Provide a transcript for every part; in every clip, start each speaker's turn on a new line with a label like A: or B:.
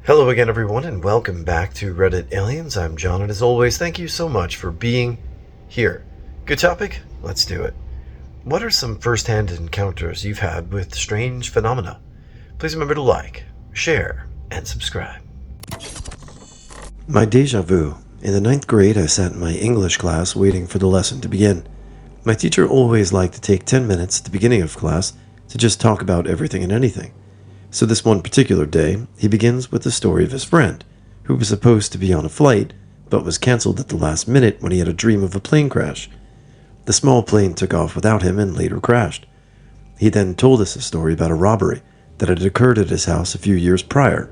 A: Hello again, everyone, and welcome back to Reddit Aliens. I'm John, and as always, thank you so much for being here. Good topic? Let's do it. What are some first-hand encounters you've had with strange phenomena? Please remember to like, share, and subscribe. My déjà vu. In the 9th grade, I sat in my English class waiting for the lesson to begin. My teacher always liked to take 10 minutes at the beginning of class to just talk about everything and anything. So this one particular day, he begins with the story of his friend, who was supposed to be on a flight, but was cancelled at the last minute when he had a dream of a plane crash. The small plane took off without him and later crashed. He then told us a story about a robbery that had occurred at his house a few years prior.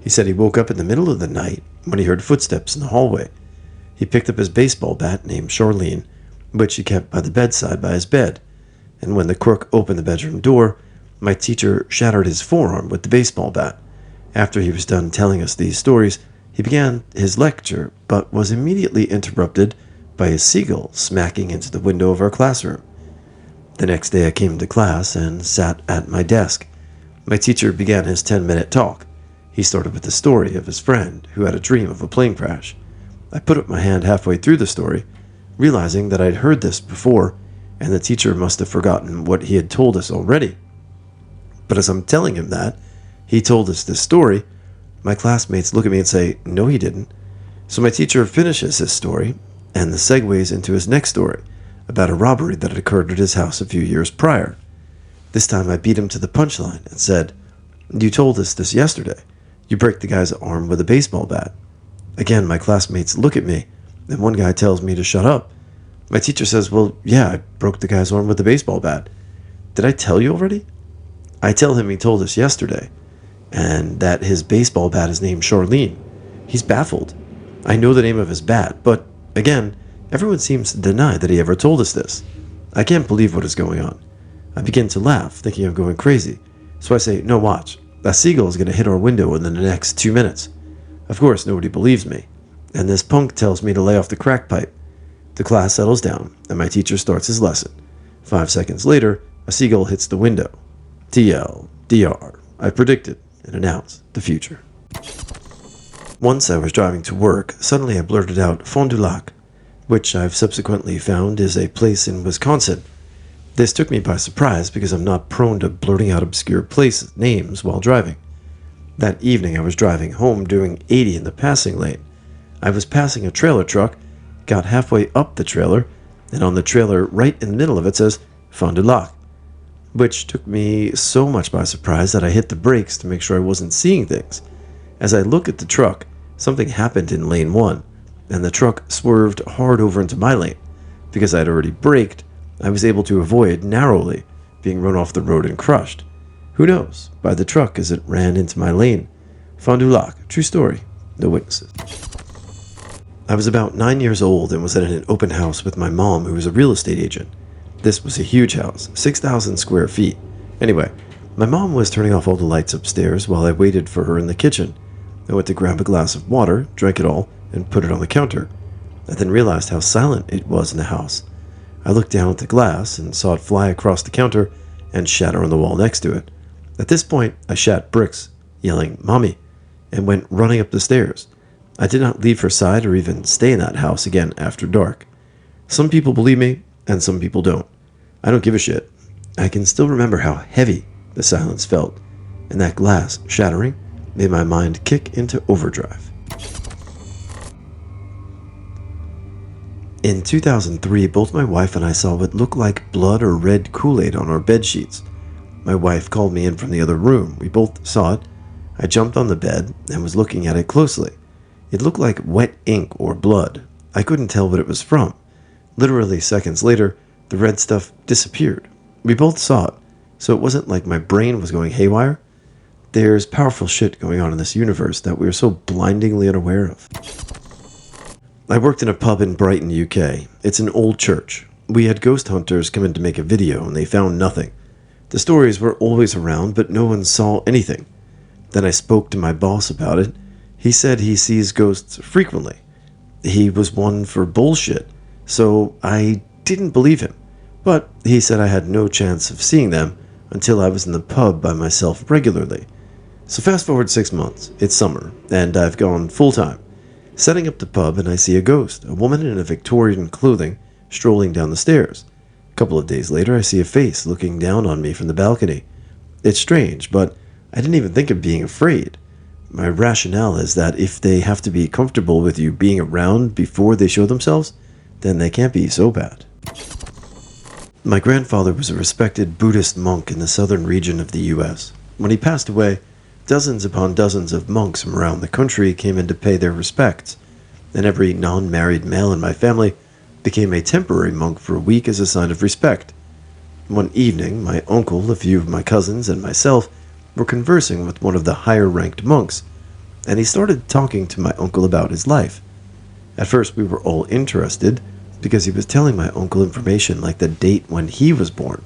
A: He said he woke up in the middle of the night when he heard footsteps in the hallway. He picked up his baseball bat named Charlene, which he kept by the bedside by his bed, and when the crook opened the bedroom door, my teacher shattered his forearm with the baseball bat. After he was done telling us these stories, he began his lecture, but was immediately interrupted by a seagull smacking into the window of our classroom. The next day I came to class and sat at my desk. My teacher began his 10-minute talk. He started with the story of his friend who had a dream of a plane crash. I put up my hand halfway through the story, realizing that I'd heard this before, and the teacher must have forgotten what he had told us already. But as I'm telling him that he told us this story, my classmates look at me and say, "No, he didn't." So my teacher finishes his story, and the segues into his next story about a robbery that had occurred at his house a few years prior. This time I beat him to the punchline and said, "You told us this yesterday. You break the guy's arm with a baseball bat." Again, my classmates look at me, and one guy tells me to shut up. My teacher says, "Well, yeah, I broke the guy's arm with a baseball bat. Did I tell you already?" I tell him he told us yesterday, and that his baseball bat is named Charlene. He's baffled. I know the name of his bat, but, again, everyone seems to deny that he ever told us this. I can't believe what is going on. I begin to laugh, thinking I'm going crazy. So I say, "No, watch. That seagull is going to hit our window in the next 2 minutes. Of course, nobody believes me, and this punk tells me to lay off the crack pipe. The class settles down, and my teacher starts his lesson. 5 seconds later, a seagull hits the window. TLDR, I predicted and announced the future. Once I was driving to work, suddenly I blurted out Fondulac, which I've subsequently found is a place in Wisconsin. This took me by surprise because I'm not prone to blurting out obscure place names while driving. That evening I was driving home doing 80 in the passing lane. I was passing a trailer truck, got halfway up the trailer, and on the trailer right in the middle of it says Fondulac, which took me so much by surprise that I hit the brakes to make sure I wasn't seeing things. As I look at the truck, something happened in lane 1, and the truck swerved hard over into my lane. Because I had already braked, I was able to avoid narrowly being run off the road and crushed. Who knows? By the truck as it ran into my lane. Fondulac, true story, no witnesses. I was about 9 years old and was at an open house with my mom, who was a real estate agent. This was a huge house, 6,000 square feet. Anyway, my mom was turning off all the lights upstairs while I waited for her in the kitchen. I went to grab a glass of water, drank it all, and put it on the counter. I then realized how silent it was in the house. I looked down at the glass and saw it fly across the counter and shatter on the wall next to it. At this point, I shat bricks, yelling, "Mommy," and went running up the stairs. I did not leave her side or even stay in that house again after dark. Some people believe me, and some people don't. I don't give a shit. I can still remember how heavy the silence felt, and that glass shattering made my mind kick into overdrive. In 2003, both my wife and I saw what looked like blood or red KoolAid on our bed sheets. My wife called me in from the other room. We both saw it. I jumped on the bed and was looking at it closely. It looked like wet ink or blood. I couldn't tell what it was from. Literally seconds later, the red stuff disappeared. We both saw it, so it wasn't like my brain was going haywire. There's powerful shit going on in this universe that we are so blindingly unaware of. I worked in a pub in Brighton, UK. It's an old church. We had ghost hunters come in to make a video, and they found nothing. The stories were always around, but no one saw anything. Then I spoke to my boss about it. He said he sees ghosts frequently. He was one for bullshit, so I didn't believe him. But he said I had no chance of seeing them until I was in the pub by myself regularly. So fast forward 6 months, it's summer, and I've gone full time. Setting up the pub, and I see a ghost, a woman in a Victorian clothing, strolling down the stairs. A couple of days later, I see a face looking down on me from the balcony. It's strange, but I didn't even think of being afraid. My rationale is that if they have to be comfortable with you being around before they show themselves, then they can't be so bad. My grandfather was a respected Buddhist monk in the southern region of the U.S. When he passed away, dozens upon dozens of monks from around the country came in to pay their respects, and every non-married male in my family became a temporary monk for a week as a sign of respect. One evening, my uncle, a few of my cousins, and myself were conversing with one of the higher-ranked monks, and he started talking to my uncle about his life. At first, we were all interested, because he was telling my uncle information like the date when he was born,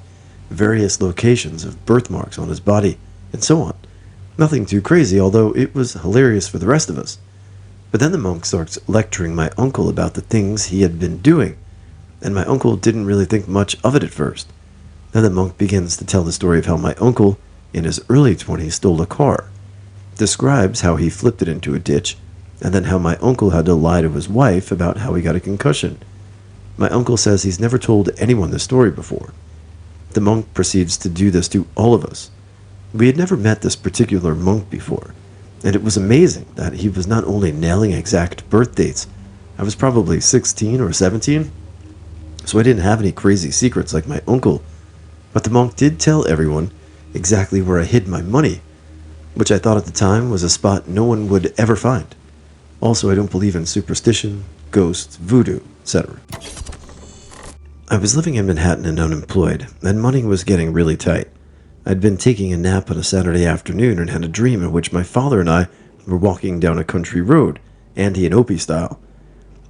A: various locations of birthmarks on his body, and so on. Nothing too crazy, although it was hilarious for the rest of us. But then the monk starts lecturing my uncle about the things he had been doing, and my uncle didn't really think much of it at first. Then the monk begins to tell the story of how my uncle, in his early 20s, stole a car, describes how he flipped it into a ditch, and then how my uncle had to lie to his wife about how he got a concussion. My uncle says he's never told anyone this story before. The monk proceeds to do this to all of us. We had never met this particular monk before, and it was amazing that he was not only nailing exact birth dates. I was probably 16 or 17, so I didn't have any crazy secrets like my uncle, but the monk did tell everyone exactly where I hid my money, which I thought at the time was a spot no one would ever find. Also, I don't believe in superstition, ghosts, voodoo, etc. I was living in Manhattan and unemployed, and money was getting really tight. I'd been taking a nap on a Saturday afternoon and had a dream in which my father and I were walking down a country road, Andy and Opie style.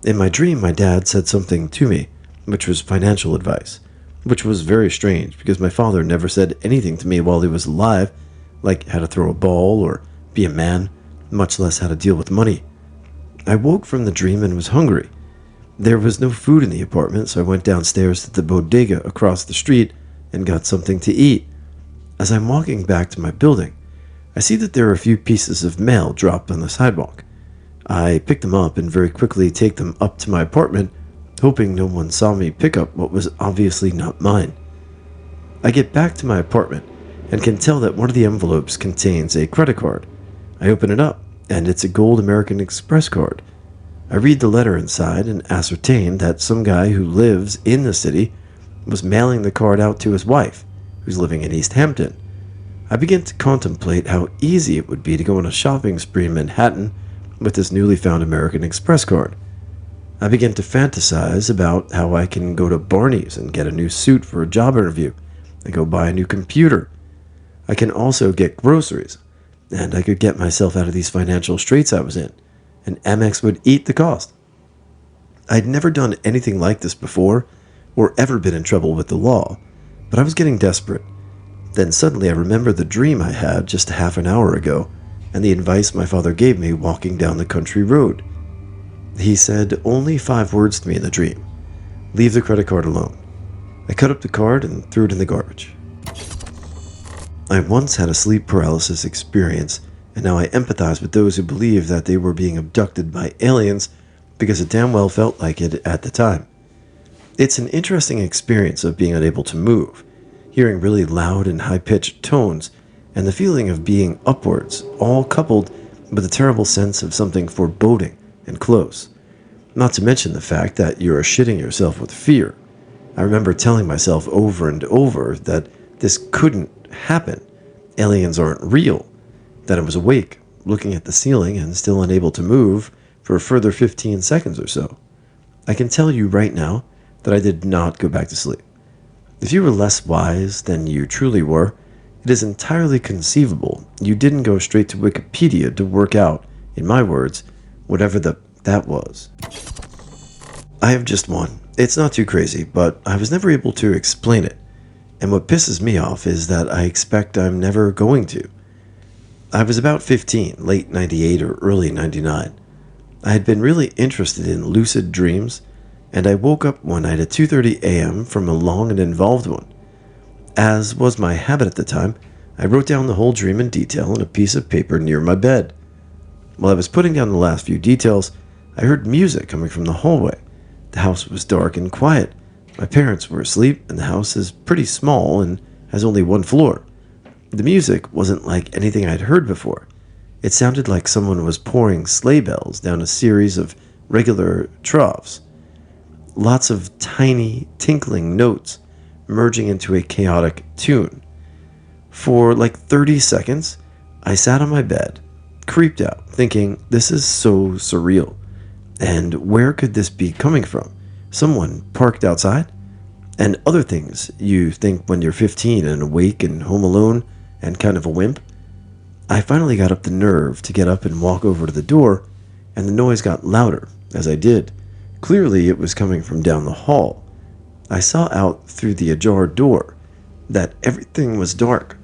A: In my dream, my dad said something to me, which was financial advice, which was very strange because my father never said anything to me while he was alive, like how to throw a ball or be a man, much less how to deal with money. I woke from the dream and was hungry. There was no food in the apartment, so I went downstairs to the bodega across the street and got something to eat. As I'm walking back to my building, I see that there are a few pieces of mail dropped on the sidewalk. I pick them up and very quickly take them up to my apartment, hoping no one saw me pick up what was obviously not mine. I get back to my apartment and can tell that one of the envelopes contains a credit card. I open it up, and it's a gold American Express card. I read the letter inside and ascertain that some guy who lives in the city was mailing the card out to his wife, who's living in East Hampton. I begin to contemplate how easy it would be to go on a shopping spree in Manhattan with this newly found American Express card. I begin to fantasize about how I can go to Barney's and get a new suit for a job interview, and go buy a new computer. I can also get groceries, and I could get myself out of these financial straits I was in, and Amex would eat the cost. I'd never done anything like this before, or ever been in trouble with the law, but I was getting desperate. Then suddenly I remembered the dream I had just half an hour ago, and the advice my father gave me walking down the country road. He said only 5 words to me in the dream: leave the credit card alone. I cut up the card and threw it in the garbage. I once had a sleep paralysis experience, and now I empathize with those who believe that they were being abducted by aliens because it damn well felt like it at the time. It's an interesting experience of being unable to move, hearing really loud and high-pitched tones, and the feeling of being upwards, all coupled with a terrible sense of something foreboding and close. Not to mention the fact that you are shitting yourself with fear. I remember telling myself over and over that this couldn't happen. Aliens aren't real. That I was awake, looking at the ceiling and still unable to move for a further 15 seconds or so. I can tell you right now that I did not go back to sleep. If you were less wise than you truly were, it is entirely conceivable you didn't go straight to Wikipedia to work out, in my words, whatever that was. I have just one. It's not too crazy, but I was never able to explain it. And what pisses me off is that I expect I'm never going to. I was about 15, late 98 or early 99. I had been really interested in lucid dreams, and I woke up one night at 2:30 a.m. from a long and involved one. As was my habit at the time, I wrote down the whole dream in detail on a piece of paper near my bed. While I was putting down the last few details, I heard music coming from the hallway. The house was dark and quiet. My parents were asleep, and the house is pretty small and has only one floor. The music wasn't like anything I'd heard before. It sounded like someone was pouring sleigh bells down a series of regular troughs. Lots of tiny, tinkling notes merging into a chaotic tune. For like 30 seconds, I sat on my bed, creeped out, thinking, this is so surreal. And where could this be coming from? Someone parked outside? And other things you think when you're 15 and awake and home alone and kind of a wimp. I finally got up the nerve to get up and walk over to the door, and the noise got louder as I did. Clearly it was coming from down the hall. I saw out through the ajar door that everything was dark.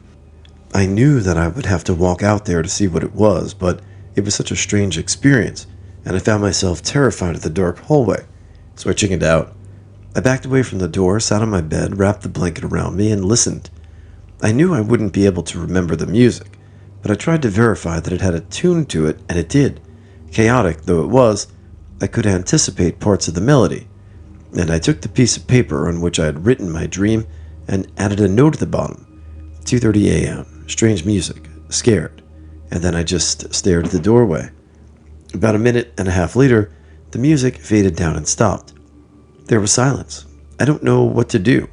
A: I knew that I would have to walk out there to see what it was, but it was such a strange experience, and I found myself terrified of the dark hallway, so I chickened out. I backed away from the door, sat on my bed, wrapped the blanket around me, and listened. I knew I wouldn't be able to remember the music, but I tried to verify that it had a tune to it, and it did. Chaotic though it was, I could anticipate parts of the melody, and I took the piece of paper on which I had written my dream and added a note at the bottom. 2:30 a.m., strange music, scared, and then I just stared at the doorway. About a minute and a half later, the music faded down and stopped. There was silence. I don't know what to do.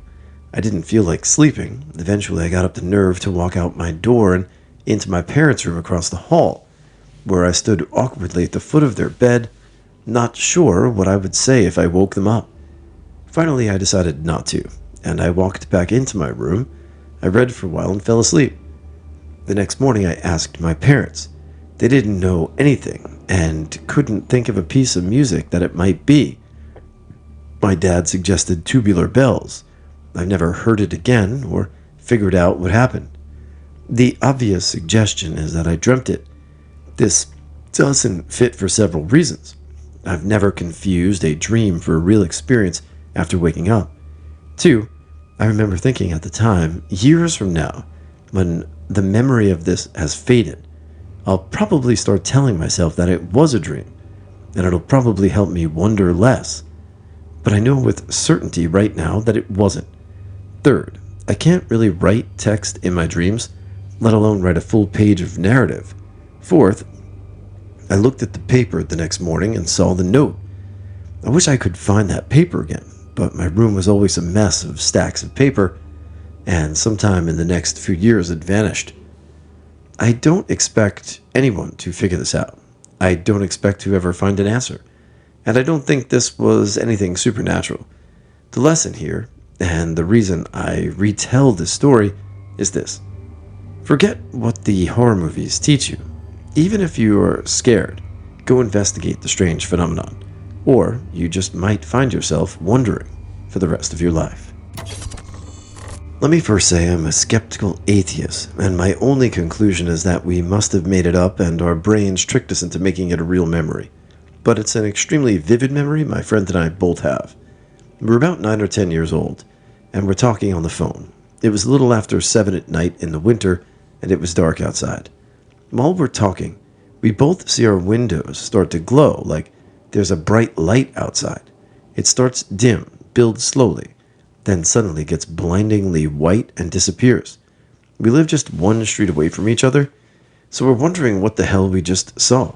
A: I didn't feel like sleeping. Eventually, I got up the nerve to walk out my door and into my parents' room across the hall, where I stood awkwardly at the foot of their bed, not sure what I would say if I woke them up. Finally, I decided not to, and I walked back into my room. I read for a while and fell asleep. The next morning, I asked my parents. They didn't know anything and couldn't think of a piece of music that it might be. My dad suggested Tubular Bells. I never heard it again or figured out what happened. The obvious suggestion is that I dreamt it. This doesn't fit for several reasons. I've never confused a dream for a real experience after waking up. 2, I remember thinking at the time, years from now, when the memory of this has faded, I'll probably start telling myself that it was a dream, and it'll probably help me wonder less. But I know with certainty right now that it wasn't. 3rd, I can't really write text in my dreams, let alone write a full page of narrative. 4th, I looked at the paper the next morning and saw the note. I wish I could find that paper again, but my room was always a mess of stacks of paper, and sometime in the next few years it vanished. I don't expect anyone to figure this out. I don't expect to ever find an answer, and I don't think this was anything supernatural. The lesson here, and the reason I retell this story, is this. Forget what the horror movies teach you. Even if you are scared, go investigate the strange phenomenon, or you just might find yourself wondering for the rest of your life. Let me first say I'm a skeptical atheist, and my only conclusion is that we must have made it up and our brains tricked us into making it a real memory. But it's an extremely vivid memory my friend and I both have. We're about 9 or 10 years old, and we're talking on the phone. It was a little after 7 at night in the winter, and it was dark outside. While we're talking, we both see our windows start to glow like there's a bright light outside. It starts dim, builds slowly, then suddenly gets blindingly white and disappears. We live just one street away from each other, so we're wondering what the hell we just saw.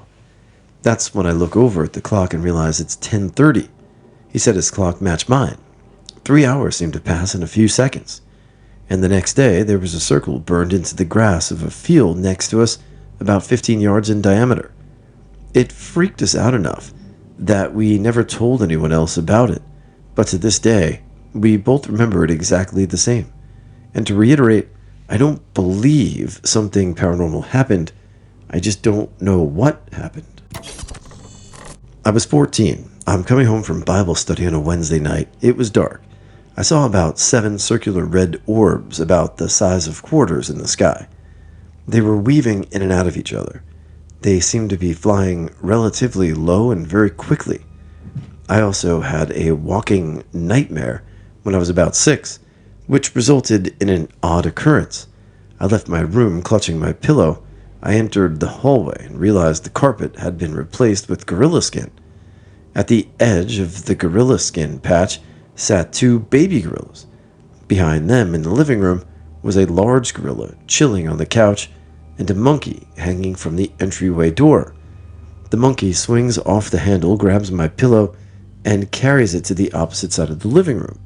A: That's when I look over at the clock and realize it's 10:30. He said his clock matched mine. 3 hours seemed to pass in a few seconds. And the next day, there was a circle burned into the grass of a field next to us about 15 yards in diameter. It freaked us out enough that we never told anyone else about it, but to this day, we both remember it exactly the same. And to reiterate, I don't believe something paranormal happened, I just don't know what happened. I was 14. I'm coming home from Bible study on a Wednesday night. It was dark. I saw about 7 circular red orbs about the size of quarters in the sky. They were weaving in and out of each other. They seemed to be flying relatively low and very quickly. I also had a walking nightmare when I was about 6, which resulted in an odd occurrence. I left my room clutching my pillow. I entered the hallway and realized the carpet had been replaced with gorilla skin. At the edge of the gorilla skin patch sat two baby gorillas. Behind them in the living room was a large gorilla chilling on the couch and a monkey hanging from the entryway door. The monkey swings off the handle, grabs my pillow, and carries it to the opposite side of the living room.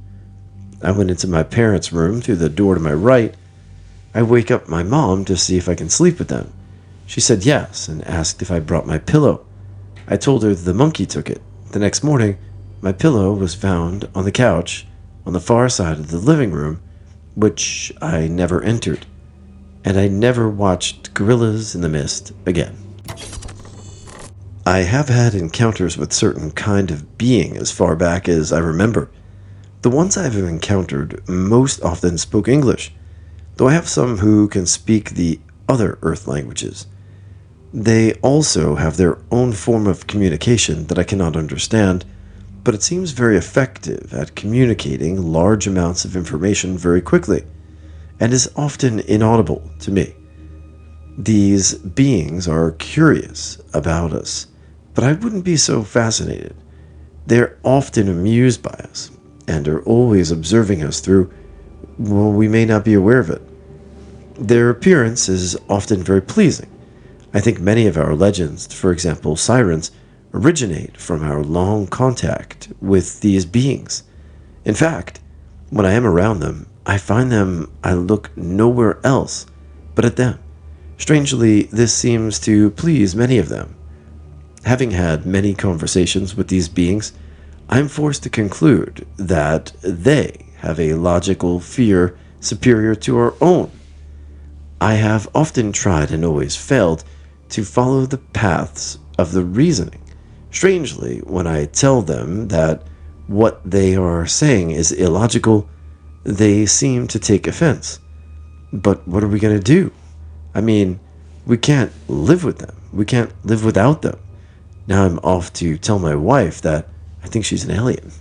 A: I went into my parents' room through the door to my right. I wake up my mom to see if I can sleep with them. She said yes and asked if I brought my pillow. I told her the monkey took it. The next morning, my pillow was found on the couch on the far side of the living room, which I never entered, and I never watched Gorillas in the Mist again. I have had encounters with certain kind of being as far back as I remember. The ones I have encountered most often spoke English, though I have some who can speak the other Earth languages. They also have their own form of communication that I cannot understand, but it seems very effective at communicating large amounts of information very quickly, and is often inaudible to me. These beings are curious about us, but I wouldn't be so fascinated. They're often amused by us, and are always observing us through, well, we may not be aware of it. Their appearance is often very pleasing. I think many of our legends, for example sirens, originate from our long contact with these beings. In fact, when I am around them, I look nowhere else but at them. Strangely, this seems to please many of them. Having had many conversations with these beings, I am forced to conclude that they have a logical fear superior to our own. I have often tried and always failed to follow the paths of the reasoning. Strangely, when I tell them that what they are saying is illogical, they seem to take offense. But what are we going to do? I mean, we can't live with them. We can't live without them. Now I'm off to tell my wife that I think she's an alien.